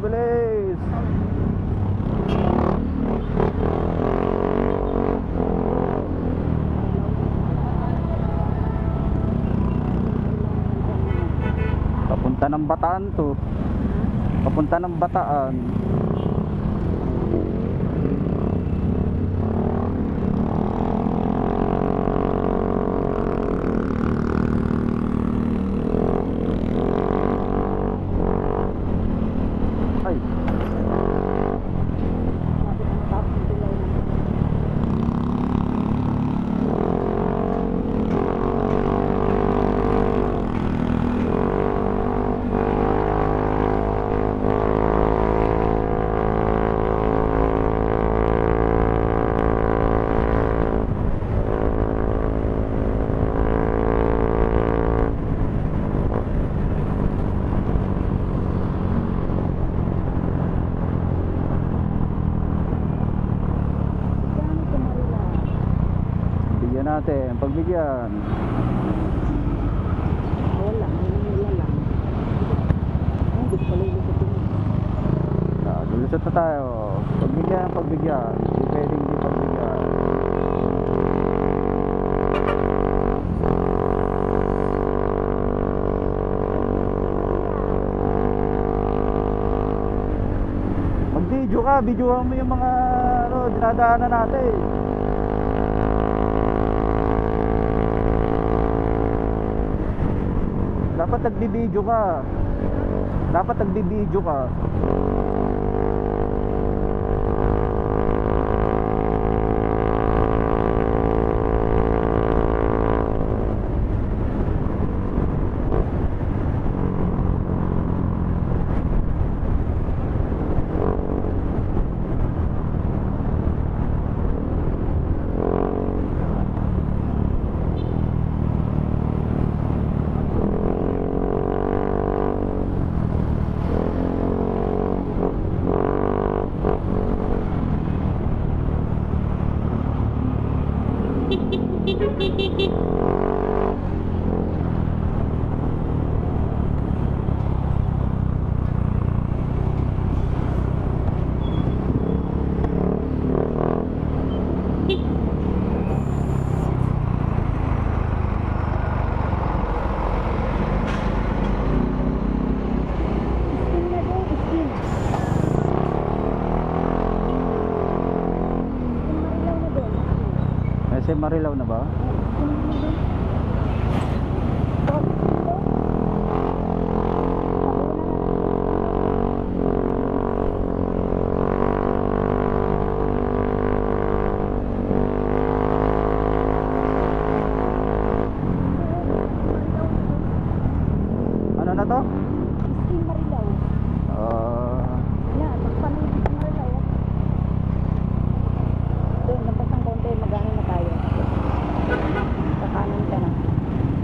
bilis, bilis. Papunta ng Bataan to. Papunta ng Bataan. Ay. Bigyan natin, pagbigyan. Wala, wala lang. Ang gusto pala yung gusto mo. Lulusot na tayo. Pagbigyan, pagbigyan. Hindi pwedeng hindi pagbigyan. Mag-video ka, videohan mo yung mga dinadaanan natin. Dapat nagbi-video ka. Dapat nagbi-video ka. Kasi Marilaw na ba? Ano na to? Skin Marilaw. Yan, magpaano yung Skin Marilaw. Doon, lampas ng konti, magano na tayo. Kakanan ka na.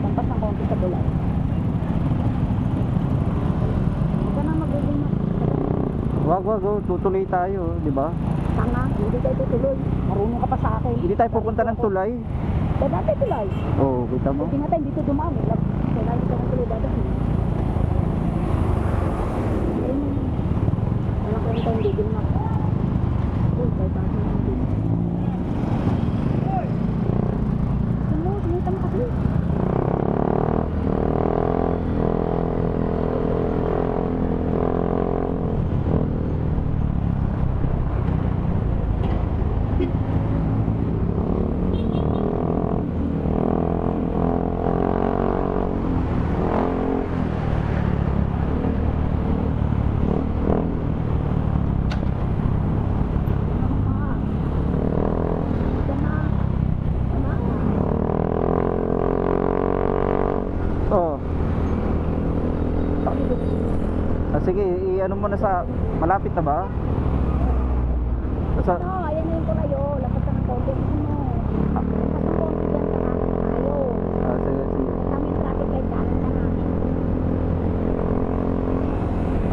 Lampas ng konti sa bulay. Huwag ka na magulimat. Wag, tutuloy tayo, di ba? Tanga, hindi tayo tutuloy. Marunong ka pa sa akin. Hindi tayo pupunta ng tulay. Dada tayo tulay. Oo, kita mo? Hindi nga tayo dito dumami. Kailangan ka ng tuloy dada. Wala ko yung tayo hindi na. Uy, tayo pa ako ng dito. Tumita mo kasi. Oo. Sige, i-ano mo na sa malapit na ba? Sa No, ayan na yung tulayo. Lapas ka ng konti. Lapas ng konti dyan sa kanan tayo. sige, sige. Kami yung traffic light kanan ka na.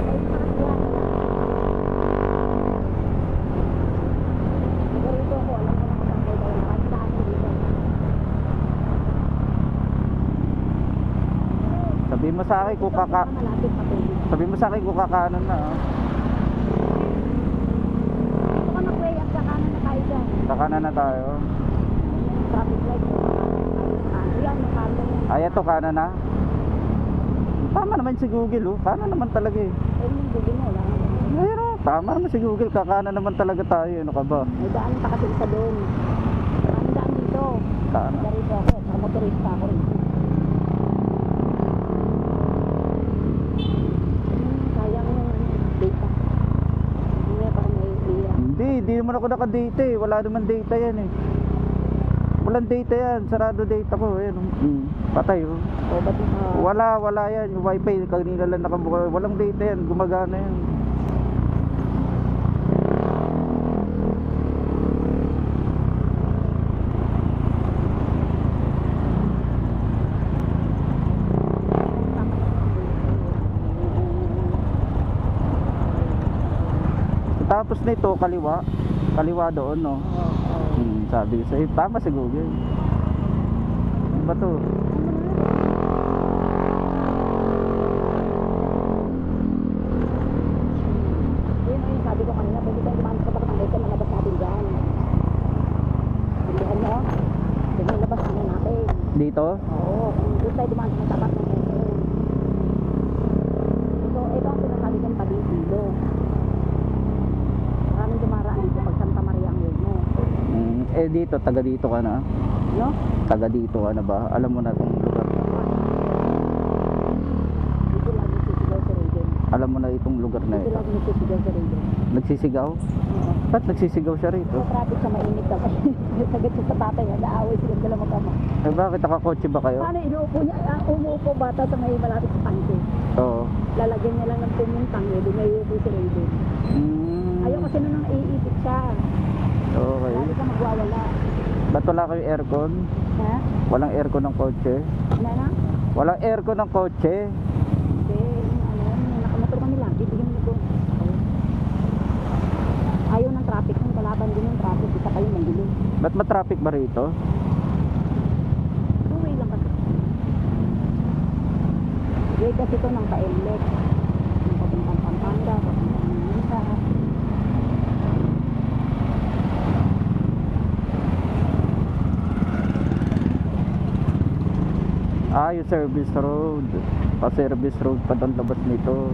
Ay, pakasyan. Sigurito ako, alam ko na kung saan kayo daw. Nakasaan ko dito. Sabihin mo sa akin kung Malapit pa tubig. sabihin mo sa akin kung kakanan na. kanan na tayo. Traffic light. Yan, nakalo yan. Ay, ito kanan na. Tama naman si Google, oh. Kanan naman talaga eh. Ayun yung bigin mo, wala. Ayun, oh. Tama naman si Google. Kakanan naman talaga tayo. Ano ka ba? May daan pa kasi isa doon. Ang daan dito. Kanan. Darito ako, sa motorista ako rin. Sayang yung data. Hindi, parang may iya. Hindi naman ako naka-data eh. Wala naman data yan eh. Walang data yan. Sarado data ko. Ayan, patay oh. O, ba't Wala yan. Yung wifi, kanina lang nakabuka. Walang data yan. Gumagana yan. Tapos nito, kaliwa. Kaliwa doon, no? Sabi ko sa'yo, tama si Google. Ano ba to? Yun yung sabi ko kanina, pwede tayo dumaan sa Barangay sa malabas natin dyan. Pilihan mo, doon yung labas ano natin. Dito? Oo, kung doon tayo dumaan sa tapat ng metro. Ito ang sinasabi kong Padintilo. Maraming dumaraan dito pag Santa Maria ang yun mo. Dito, taga dito ka na. No? Taga dito ka na ba? Alam mo na itong lugar na. Dito lagi sisigaw sa Raiden. Alam mo na itong lugar na Dito ito. lagi sisigaw sa Raiden. Nagsisigaw? Oo. Ba't nagsisigaw siya rito? Sa traffic sa mainit kami. Sagat siya sa tatay niya, naaway silang dalawa magkama. Eh bakit nakakotse ba kayo? Paano inuupo niya? Umuupo bata sa may malapit sa tangke. Oo. Lalagyan niya lang ng pumintang eh, doon may upo si Raiden. Ayaw kasi nung naiipit siya. Okay. Lalo ka magwawala. Ba't wala kayo aircon? Ha? Walang aircon ng kotse? Ano na? Walang aircon ng kotse? Hindi, yung nakamotor kami lang, bibigyan mo doon. Ayaw ng traffic, yung kalaban din yung traffic, isa kayo mandilim. Ba't matraffic ba rito? Two-way lang kasi. Gaya kasi ito ng pa-elect. Yung papuntang Pampanga, papuntang Manila. Yung service road. Pa-service road pa doon labas nito.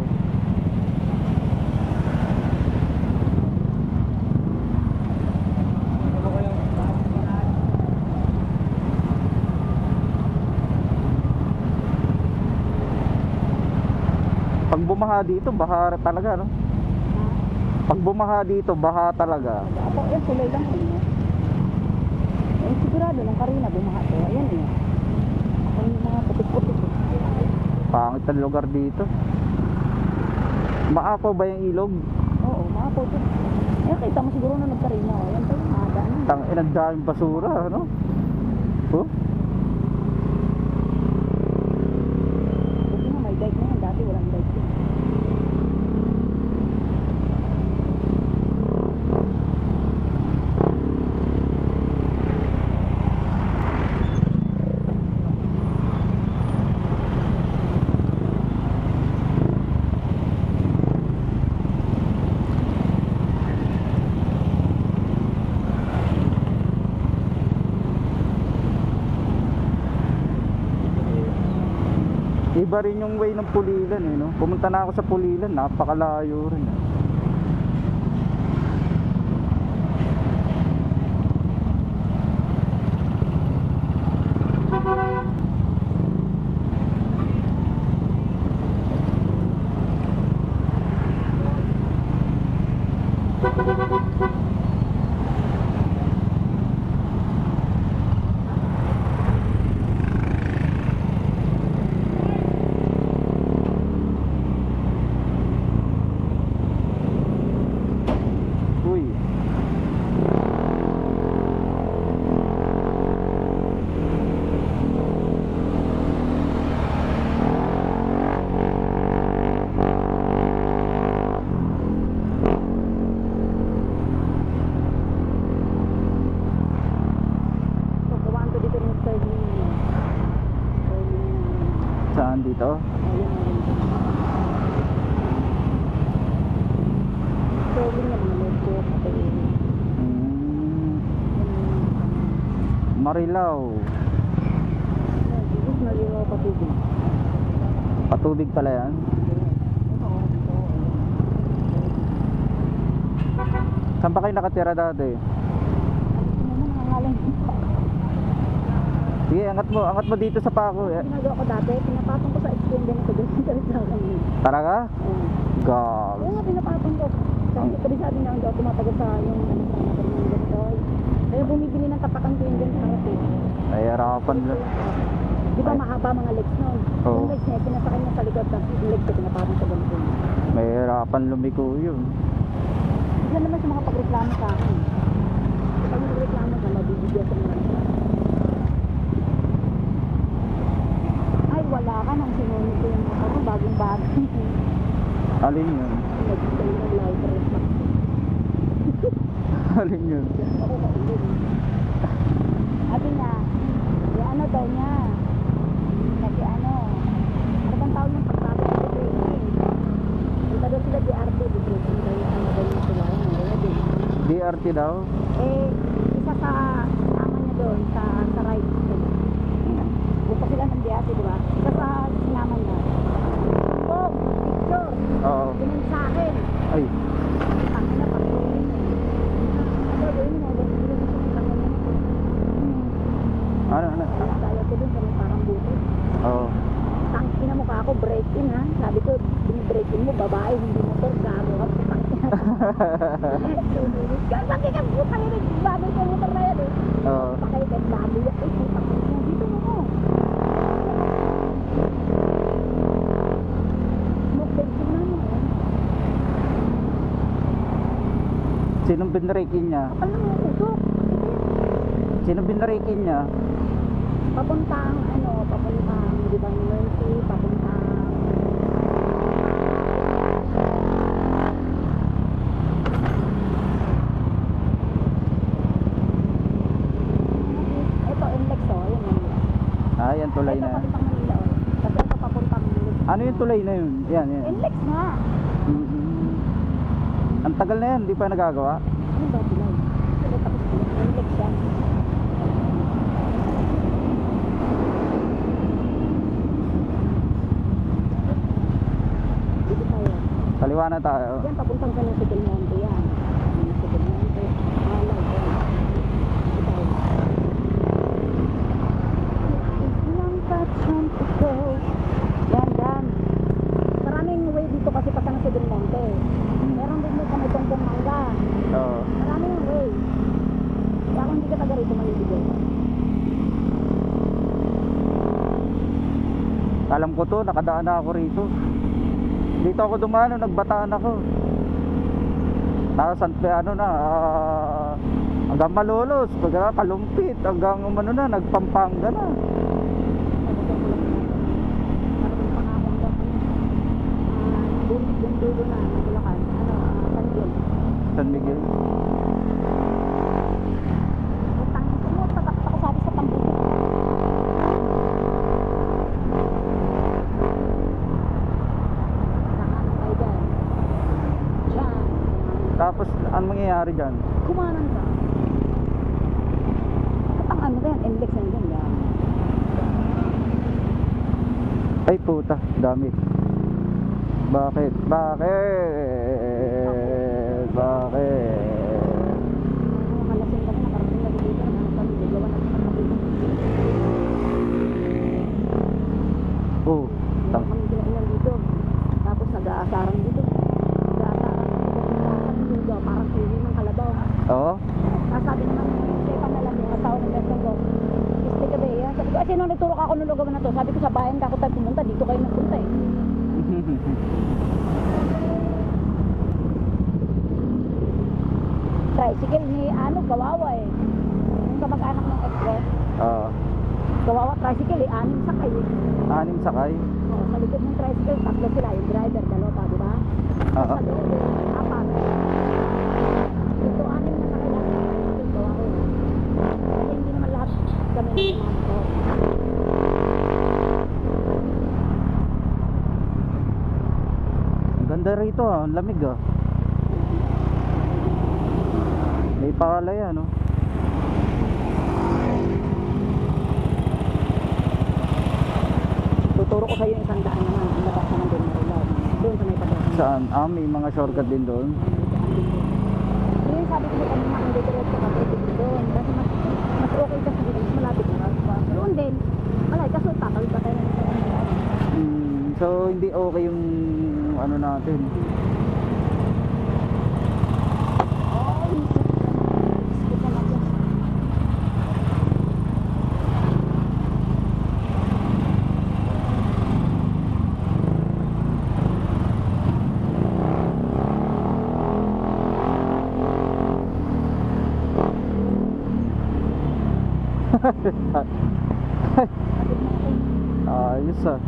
Pag bumaha dito, baha talaga, no? Pag bumaha dito, baha talaga. Ako, yan, tulay lang yun. Eh, sigurado ng Karina, bumaha to. Ayan eh. Ako yung mga putik-putik. Pangit ang lugar dito. Maapaw ba yung ilog? Oo, mga putik. Eh, kita mo siguro na nagkarina. Ayan tayo, mahadaan. Nagdaming basura, ano? Oh? Buti nga, may dike na yan. Dati walang dike yun. Iba rin yung way ng Pulilan eh, no? Pumunta na ako sa Pulilan, napakalayo rin eh. Uy. So, gawaan ko dito ng Sterling. Sterling. Saan dito? Ayun, ayun. Sterling na mga logo. Pati Hmm. yung Marilaw. Tapos naliwa pa tubig. Patubig pala yan. Saan ba kayo nakatira dati? Ano nangangalan? Sige, angat mo dito sa pako. Ginagawa ko dati, pinapatong ko sa screen ganito doon sa akin. Talaga? Oo. God. Oo nga, pinapatong ko. Sabi niya, hindi ako tumatagal sa yung ganito. Kaya bumibili ng tapakan ko yung ganito harap eh. Nahihirapan lang. Di ba mahaba mga legs nun? Oo. Yung legs niya, pinasakay niya sa likod, tapos yung legs ko pinapatong sa ganito. Mahihirapan lumiko yun. Bigla naman sa mga pagreklamo sa akin. Kapag nagreklamo ka, mabibigyan sa mga ay, wala ka nang sinunod ko yung ako, bagong-bagong. Alin yun? Nag-stay ng library. Alin yun? Ako kaulin. Sabi niya, yung ano daw niya, kasi ano bang tawag yung pagsabi ng depression? Ito daw sila DRT, depression daw yung ano daw yung sila, DRT daw? eh, isa sa sinama niya doon, sa right. Buka sila ng DRT, di ba? Isa sa sinama niya. Oh, picture. Oo. Ganun sa akin. Ay. Tangin na, pag-ulit. Ano doon yung mga gusto sa kanya. Ano? Kaya ko doon, parang buti. Oo. Tangin na mukha ako, break in ha. Sabi ko, break in mo, babae, hindi motor, gago ka. Tangin na. Bakit ka puta yun? Bago yung motor na yan eh. Oo. Pakay ka, bago yan. Ay, puta ko. Dito mo. Smoke break in na mo. Sinong binrekin niya? Kapal na mo, usok. Sinong binrekin niya? Papuntang, di ba, Mercy, papuntang. Ito, Inlex, oh, yun yun. Ah, yan tulay Ito, na. papuntang Manila, oh. Tapos ito, papuntang Inlex. Ano yung tulay na yun? Yan. Inlex nga. Ang tagal na yan, di pa nagagawa. Ano ba, Bilay? Ito, tapos Inlex yan. Dito tayo. Kaliwa na tayo. Yan, papuntang ka ng Del Monte yan. Sa Del Monte. Malay, yan. Dito tayo. Long time to go. Yan. Maraming way dito kasi pagka sa Del Monte. Meron din may kami tongkong mangga. Oo. Maraming way. Kaya kung hindi ka taga rito, malibigay. Alam ko to, nakadaan na ako rito. Dito ako dumano, nagbataan ako. Hanggang Malolos, pagka Kalumpit, hanggang nagpampanga na. Yung dulo na, Bulacan. San Miguel. San Miguel. Tatakot ako sabi sa Tambuto. Nakano tayo dyan. Diyan. Tapos, ano mangyayari dyan? Kumanan ka. Kapag ano rin, index na yun yan. Ay puta, dami. Bakit? Malasing kami, nakarating na dito. Kami, dalawa na nakarating. Oh, Meron kami ginainan dito. Tapos nag-aasaran dito. Nag-aasaran dito. Parang suwi ng kalabaw. Oo? Sabi naman, Stefan na lang yung asawa ng best ko. Stay ka ba yan? Sabi ko, sino nagturo ka ako nung lugar na to? Sabi ko, sa bayan ka ako tayo pumunta. Dito kayo nagpunta eh. Tricycle ni Gawawa eh. Yung kamag-anak ng ex ko. Oo. Gawawa tricycle eh, 6 sakay eh. 6 sakay? Oh, sa likod ng tricycle, 3 sila. Yung driver, 2 pa, di ba? Oo. Sa loob, 4. Ito, 6 na sakay lang. Yung Gawawa. Kasi hindi naman lahat kami ng mga motor. Ang ganda rito ang lamig ah. May palaya no? Turo ko sa'yo yung 100 naman. Ang labas naman doon Marilaw. Doon sa may pagkakas. Saan? May mga shortcut din doon. Yung sabi ko kanina, hindi diretso ka pwede doon. Kasi mas okay ka sa dito, mas malapit na. Doon din. Wala, kaso tatawid pa tayo. So hindi okay yung ano natin. Ay, skip na natin. Kapit natin. Ayos ah.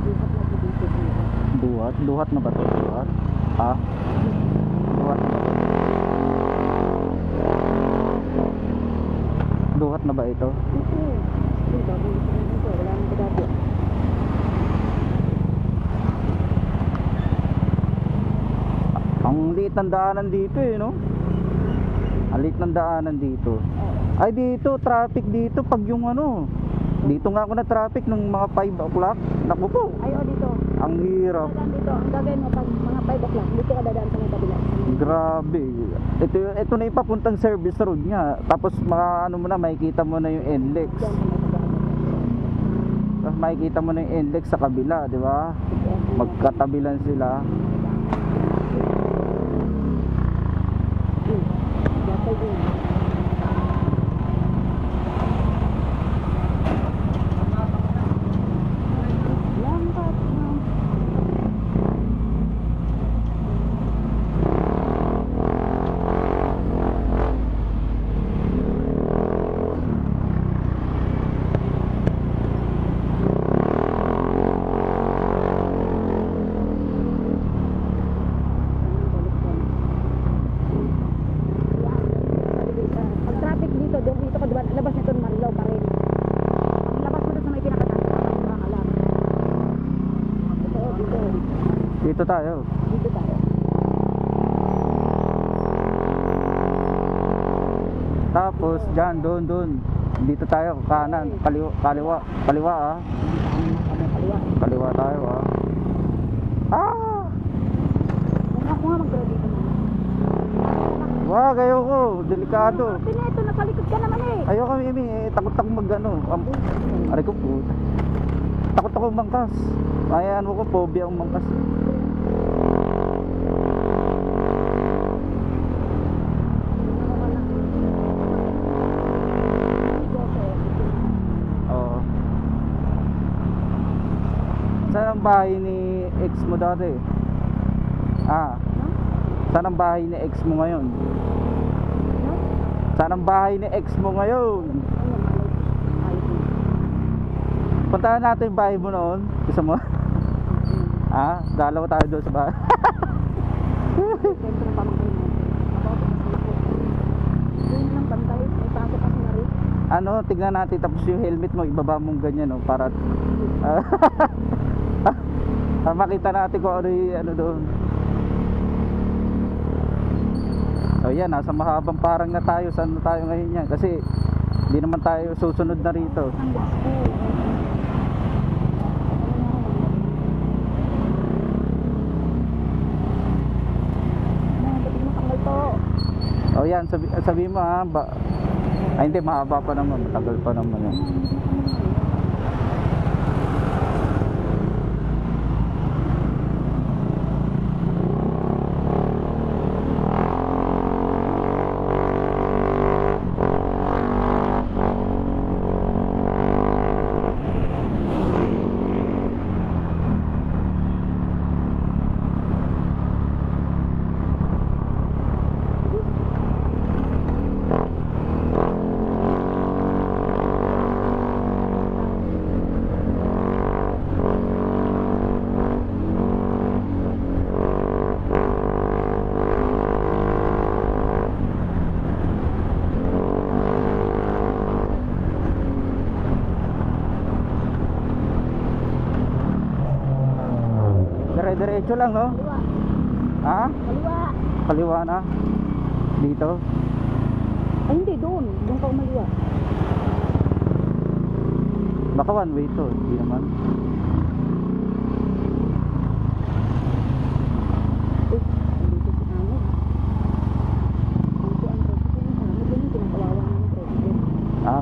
Lipat na dito. Duhat na ba to? Duhat? Ha? Duhat na ba to? Duhat na ba ito? Uy, bago ito na dito. Wala nang kadabi. Ang liit ng daanan dito eh, no? Ang liit ng daanan dito. Ay dito, traffic dito pag yung ano. Dito nga ako na traffic nung mga 5 o'clock. Naku po, Ay, o dito. ang hirap. Dadaan dito. Ang gagawin mo pag mga 5 o'clock, dito ka dadaan sa may kabila. Grabe. Ito na yung papuntang service road niya. Tapos mga ano mo na, makikita mo na yung NLEX. Diyan sa may kabila. Tapos makikita mo na yung NLEX sa kabila, di ba? Magkatabi lang sila. Dapat yun. Lambat na. Pag traffic dito, dito ka diba, labas nito ng Marilaw pa rin. Pag labas mo doon sa may pinakataas, parang alam. Ito, dito. Dito tayo. Dito tayo. Tapos dyan, doon. Dito tayo, kanan, kaliwa ah. Kaliwa. Kaliwa tayo ah. Ah! Kung ako nga mag-draw dito na. Wag, ayoko, delikado. Ito, nasa likod ka naman eh. Ayoko Mimi, takot ako mag ano. Aray ko po. Takot ako mangkas. Ay ano ko, phobia ang mangkas. Oo. Saan ang bahay ni ex mo dati? Saan ang bahay ni ex mo ngayon? Saan ang bahay ni ex mo ngayon? Puntahan natin yung bahay mo noon. Gusto mo? Dalawa tayo doon sa bahay. Ano, tignan natin tapos yung helmet mo ibaba mong ganyan no para makita natin kung ano yung ano doon. So yan, nasa mahabang parang na tayo. Saan na tayo ngayon yan? Kasi hindi naman tayo susunod na rito. O yan, sabi mo ay hindi, mahaba pa naman, matagal pa naman yan. Dire-diretso lang, no? Kaliwa. Ha? Kaliwa. Kaliwa na. Dito. Ay, hindi, doon. Doon ka umaliwa. Baka one way to. Hindi naman. Uy, dito si Ano. Dito ang president. Ano din yung pinakawawa ng president.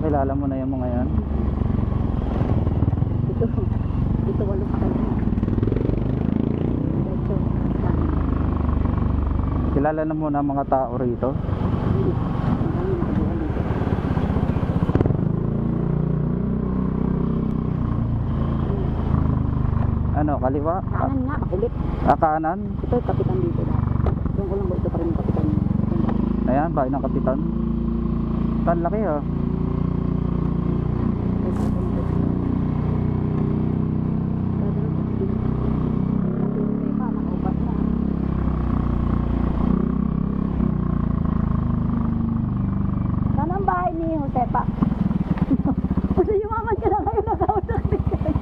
Kilala mo na yung mga yan. Dito walo pa kayo. Dito. Kilala na mo na mga tao rito. Hindi. Ang dami nakabuhan dito. Ano, kaliwa? Kanan nga, kakulit. Kanan? Ito yung kapitan dito dati. Doon ko lang ba ito pa rin yung kapitan. Ayan, bahay ng kapitan. Tan, laki ah. Saan ang bahay ni Josepa? Kasi yumaman ka na kayo nakausap din kayo.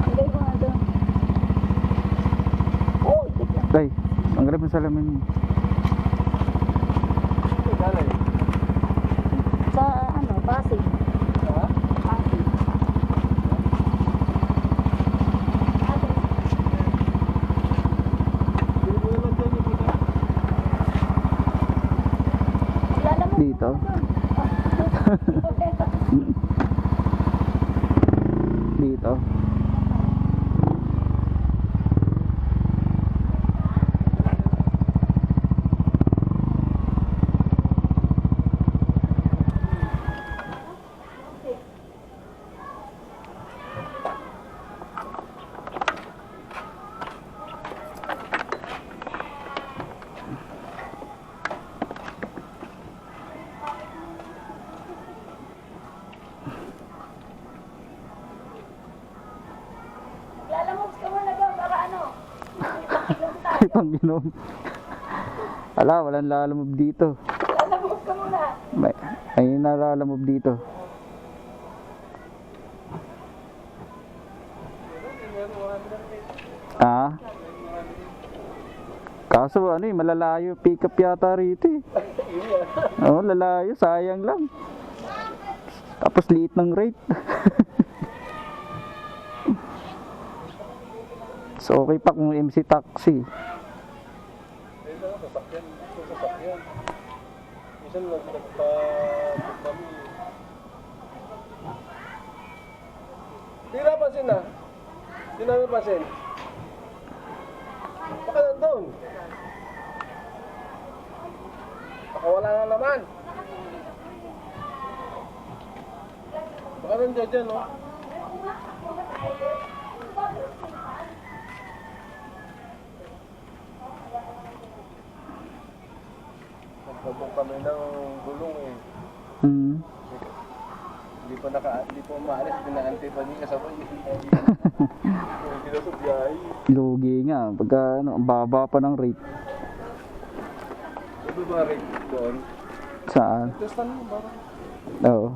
Ilagay ko nga doon. Oh, itik lang. Tay, ang grab ng salamin mo. Sa ano, Pasig. Pasig. Dito. Dito. Lalamog ka muna doon para ano? Ay, pangginom. Ala, walang lalamob dito. Lalamog ka muna. May nalalamob dito. Kaso ano eh, malalayo. Pick up yata rito eh. Oo, lalayo. Sayang lang. Tapos liit ng rate. So okay pa kung MC taxi. Sasakyan. Minsan nagpa-book kami. Hindi napansin na. Hindi namin pansin. Baka nandun. Baka wala na naman. Baka nandiyan dyan, no? Nagpabok kami ng gulong eh. Hindi pa maalis, pinaantay pa niya kasabay. Hindi na sa biyahe. Lugi nga. Pagka ano, ang baba pa ng rate. Ano ba rate doon? Saan? Testan mo ba? Oo.